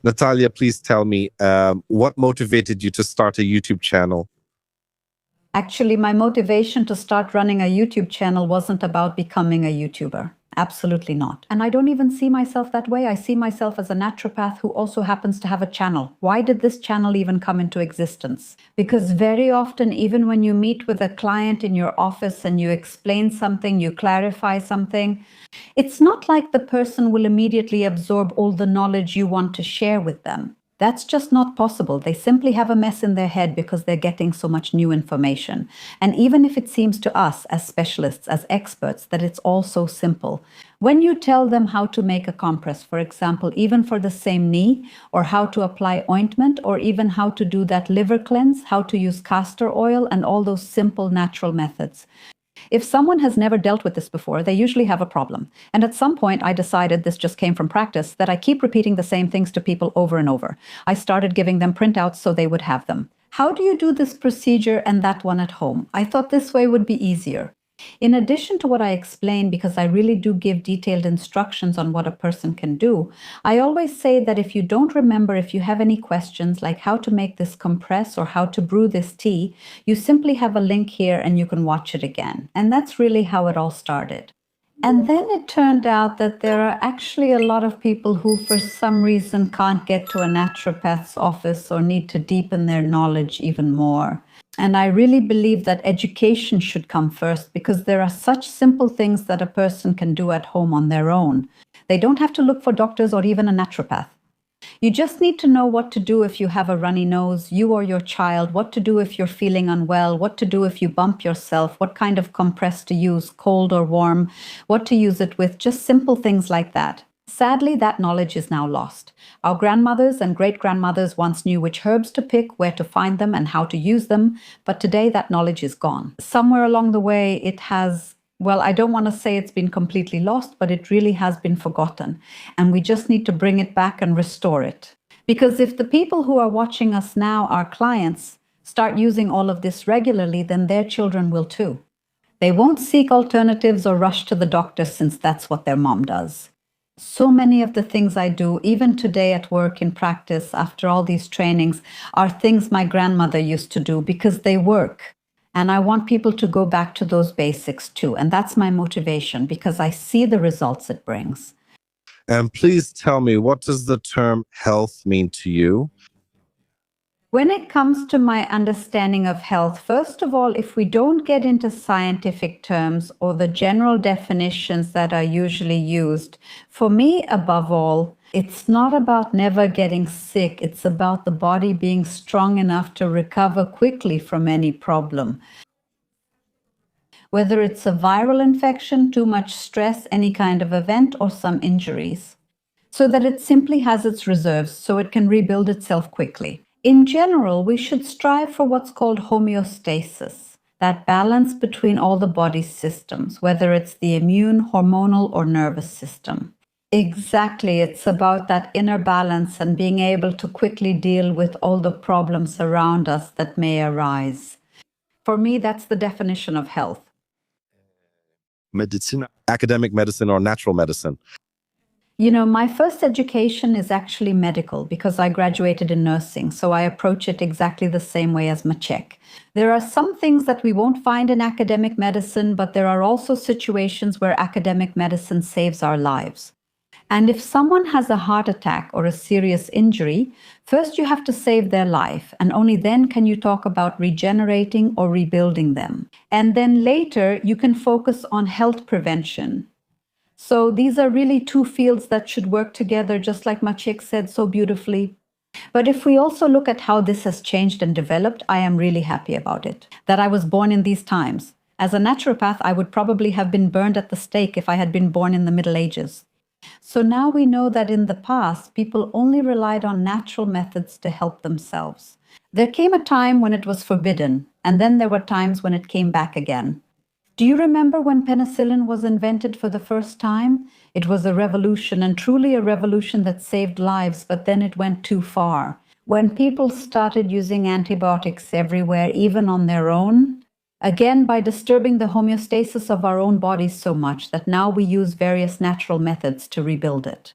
Natalia, please tell me, what motivated you to start a YouTube channel? Actually, my motivation to start running a YouTube channel wasn't about becoming a YouTuber. Absolutely not. And I don't even see myself that way. I see myself as a naturopath who also happens to have a channel. Why did this channel even come into existence? Because very often, even when you meet with a client in your office and you explain something, you clarify something, it's not like the person will immediately absorb all the knowledge you want to share with them. That's just not possible. They simply have a mess in their head because they're getting so much new information. And even if it seems to us as specialists, as experts, that it's all so simple, when you tell them how to make a compress, for example, even for the same knee, or how to apply ointment, or even how to do that liver cleanse, how to use castor oil, and all those simple natural methods, if someone has never dealt with this before, they usually have a problem. And at some point, I decided, this just came from practice, that I keep repeating the same things to people over and over. I started giving them printouts so they would have them. How do you do this procedure and that one at home? I thought this way would be easier. In addition to what I explain, because I really do give detailed instructions on what a person can do, I always say that if you don't remember, if you have any questions like how to make this compress or how to brew this tea, you simply have a link here and you can watch it again. And that's really how it all started. And then it turned out that there are actually a lot of people who, for some reason, can't get to a naturopath's office or need to deepen their knowledge even more. And I really believe that education should come first, because there are such simple things that a person can do at home on their own. They don't have to look for doctors or even a naturopath. You just need to know what to do if you have a runny nose, you or your child, what to do if you're feeling unwell, what to do if you bump yourself, what kind of compress to use, cold or warm, what to use it with, just simple things like that. Sadly, that knowledge is now lost. Our grandmothers and great-grandmothers once knew which herbs to pick, where to find them, and how to use them, but today that knowledge is gone. Somewhere along the way, it has, well, I don't want to say it's been completely lost, but it really has been forgotten. And we just need to bring it back and restore it. Because if the people who are watching us now, our clients, start using all of this regularly, then their children will too. They won't seek alternatives or rush to the doctor since that's what their mom does. So many of the things I do, even today at work in practice, after all these trainings, are things my grandmother used to do because they work. And I want people to go back to those basics too. And that's my motivation, because I see the results it brings. And please tell me, what does the term health mean to you? When it comes to my understanding of health, first of all, if we don't get into scientific terms or the general definitions that are usually used, for me, above all, it's not about never getting sick. It's about the body being strong enough to recover quickly from any problem. Whether it's a viral infection, too much stress, any kind of event, or some injuries, so that it simply has its reserves so it can rebuild itself quickly. In general, we should strive for what's called homeostasis, that balance between all the body's systems, whether it's the immune, hormonal, or nervous system. Exactly, it's about that inner balance and being able to quickly deal with all the problems around us that may arise. For me, that's the definition of health. Medicine, academic medicine, or natural medicine? You know, my first education is actually medical because I graduated in nursing, so I approach it exactly the same way as Maciek. There are some things that we won't find in academic medicine, but there are also situations where academic medicine saves our lives. And if someone has a heart attack or a serious injury, first you have to save their life, and only then can you talk about regenerating or rebuilding them. And then later you can focus on health prevention. So these are really two fields that should work together, just like Maciek said so beautifully. But if we also look at how this has changed and developed, I am really happy about it, that I was born in these times. As a naturopath, I would probably have been burned at the stake if I had been born in the Middle Ages. So now we know that in the past, people only relied on natural methods to help themselves. There came a time when it was forbidden, and then there were times when it came back again. Do you remember when penicillin was invented for the first time? It was a revolution, and truly a revolution that saved lives, but then it went too far. When people started using antibiotics everywhere, even on their own, again by disturbing the homeostasis of our own bodies so much that now we use various natural methods to rebuild it.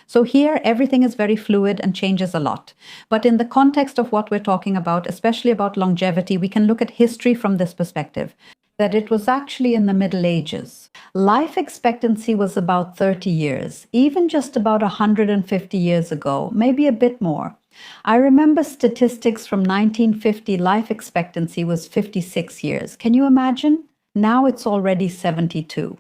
So here, everything is very fluid and changes a lot. But in the context of what we're talking about, especially about longevity, we can look at history from this perspective, that it was actually in the Middle Ages. Life expectancy was about 30 years, even just about 150 years ago, maybe a bit more. I remember statistics from 1950, life expectancy was 56 years. Can you imagine? Now it's already 72.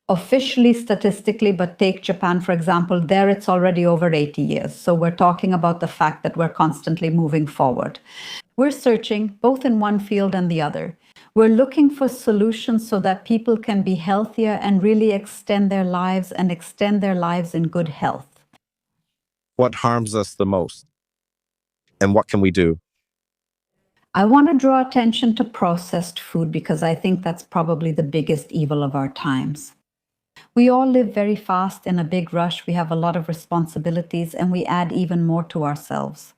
Officially, statistically, but take Japan, for example, there it's already over 80 years. So we're talking about the fact that we're constantly moving forward. We're searching both in one field and the other. We're looking for solutions so that people can be healthier and really extend their lives and extend their lives in good health. What harms us the most? And what can we do? I want to draw attention to processed food because I think that's probably the biggest evil of our times. We all live very fast in a big rush. We have a lot of responsibilities and we add even more to ourselves.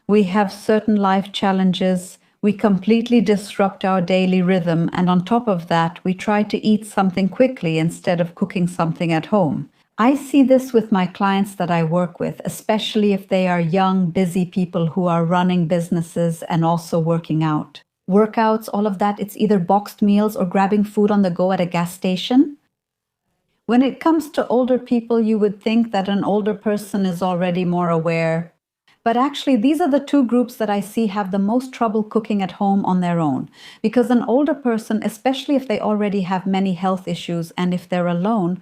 We have certain life challenges. We completely disrupt our daily rhythm. And on top of that, we try to eat something quickly instead of cooking something at home. I see this with my clients that I work with, especially if they are young, busy people who are running businesses and also working out. Workouts, all of that, it's either boxed meals or grabbing food on the go at a gas station. When it comes to older people, you would think that an older person is already more aware. But actually, these are the two groups that I see have the most trouble cooking at home on their own. Because an older person, especially if they already have many health issues and if they're alone,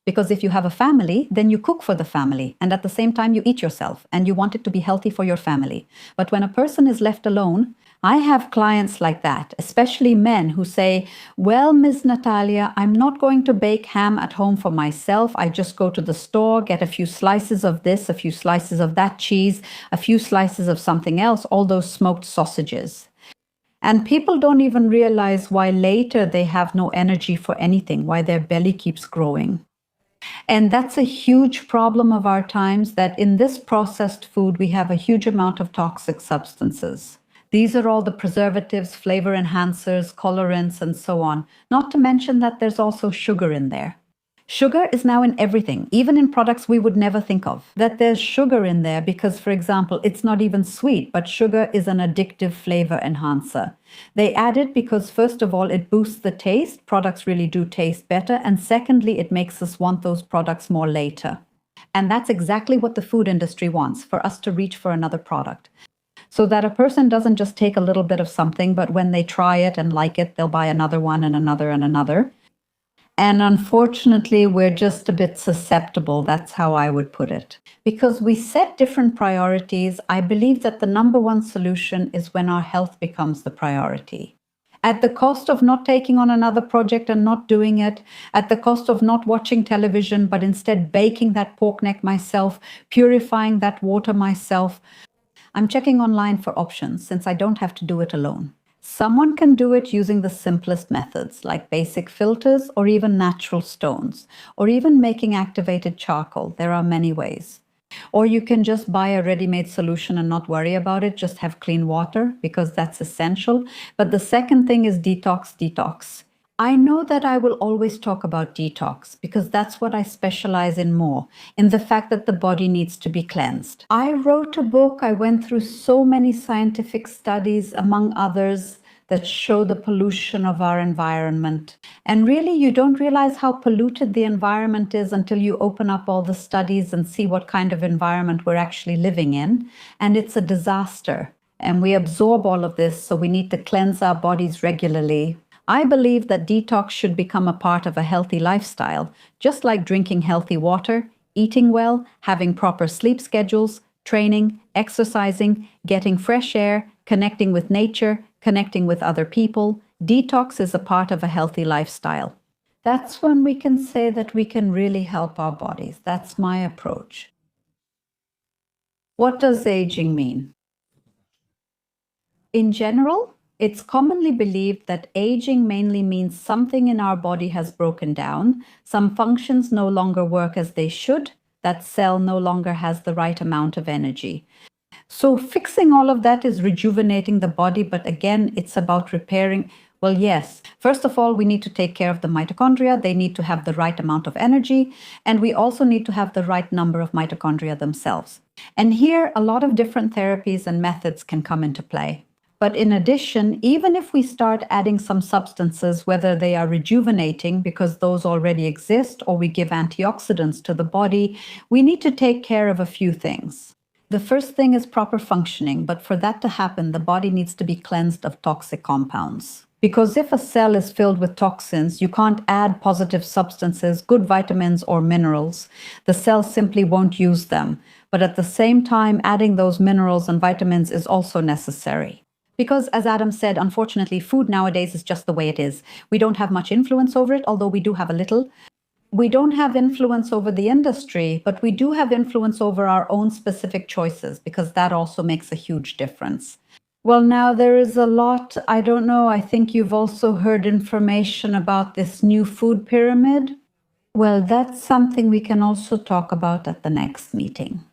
because if you have a family, then you cook for the family. And at the same time, you eat yourself and you want it to be healthy for your family. But when a person is left alone, I have clients like that, especially men who say, well, Ms. Natalia, I'm not going to bake ham at home for myself. I just go to the store, get a few slices of this, a few slices of that cheese, a few slices of something else, all those smoked sausages. And people don't even realize why later they have no energy for anything, why their belly keeps growing. And that's a huge problem of our times, that in this processed food, we have a huge amount of toxic substances. These are all the preservatives, flavor enhancers, colorants, and so on. Not to mention that there's also sugar in there. Sugar is now in everything, even in products we would never think of. That there's sugar in there because, for example, it's not even sweet, but sugar is an addictive flavor enhancer. They add it because, first of all, it boosts the taste. Products really do taste better. And secondly, it makes us want those products more later. And that's exactly what the food industry wants, for us to reach for another product. So that a person doesn't just take a little bit of something, but when they try it and like it, they'll buy another one and another and another. And unfortunately, we're just a bit susceptible. That's how I would put it. Because we set different priorities, I believe that the number one solution is when our health becomes the priority. At the cost of not taking on another project and not doing it, at the cost of not watching television, but instead baking that pork neck myself, purifying that water myself. I'm checking online for options since I don't have to do it alone. Someone can do it using the simplest methods like basic filters or even natural stones, or even making activated charcoal. There are many ways. Or you can just buy a ready-made solution and not worry about it, just have clean water because that's essential. But the second thing is detox. I know that I will always talk about detox because that's what I specialize in more, in the fact that the body needs to be cleansed. I wrote a book, I went through so many scientific studies, among others, that show the pollution of our environment. And really, you don't realize how polluted the environment is until you open up all the studies and see what kind of environment we're actually living in. And it's a disaster. And we absorb all of this, so we need to cleanse our bodies regularly. I believe that detox should become a part of a healthy lifestyle, just like drinking healthy water, eating well, having proper sleep schedules, training, exercising, getting fresh air, connecting with nature, connecting with other people. Detox is a part of a healthy lifestyle. That's when we can say that we can really help our bodies. That's my approach. What does aging mean? In general, it's commonly believed that aging mainly means something in our body has broken down, some functions no longer work as they should, that cell no longer has the right amount of energy. So fixing all of that is rejuvenating the body, but again, it's about repairing Well, yes. First of all, we need to take care of the mitochondria. They need to have the right amount of energy, and we also need to have the right number of mitochondria themselves. And here, a lot of different therapies and methods can come into play. But in addition, even if we start adding some substances, whether they are rejuvenating because those already exist, or we give antioxidants to the body, we need to take care of a few things. The first thing is proper functioning, but for that to happen, the body needs to be cleansed of toxic compounds. Because if a cell is filled with toxins, you can't add positive substances, good vitamins or minerals. The cell simply won't use them. But at the same time, adding those minerals and vitamins is also necessary. Because, as Adam said, unfortunately, food nowadays is just the way it is. We don't have much influence over it, although we do have a little. We don't have influence over the industry, but we do have influence over our own specific choices, because that also makes a huge difference. Well, now there is a lot, I don't know, I think you've also heard information about this new food pyramid. Well, that's something we can also talk about at the next meeting.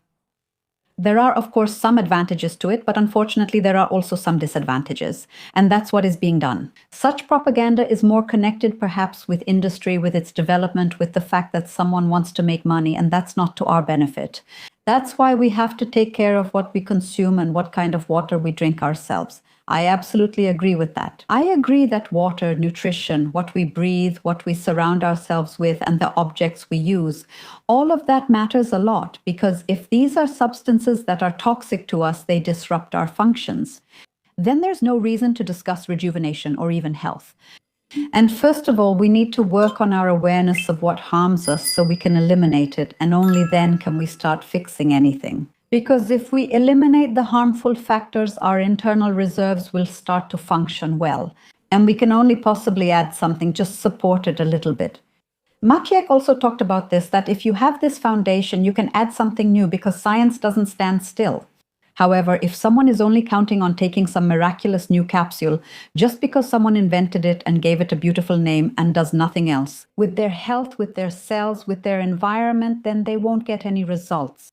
There are, of course, some advantages to it, but unfortunately, there are also some disadvantages. And that's what is being done. Such propaganda is more connected, perhaps, with industry, with its development, with the fact that someone wants to make money, and that's not to our benefit. That's why we have to take care of what we consume and what kind of water we drink ourselves. I absolutely agree with that. I agree that water, nutrition, what we breathe, what we surround ourselves with, and the objects we use, all of that matters a lot, because if these are substances that are toxic to us, they disrupt our functions. Then there's no reason to discuss rejuvenation or even health. And first of all, we need to work on our awareness of what harms us so we can eliminate it, and only then can we start fixing anything. Because if we eliminate the harmful factors, our internal reserves will start to function well. And we can only possibly add something, just support it a little bit. Maciek also talked about this, that if you have this foundation, you can add something new because science doesn't stand still. However, if someone is only counting on taking some miraculous new capsule just because someone invented it and gave it a beautiful name and does nothing else, with their health, with their cells, with their environment, then they won't get any results.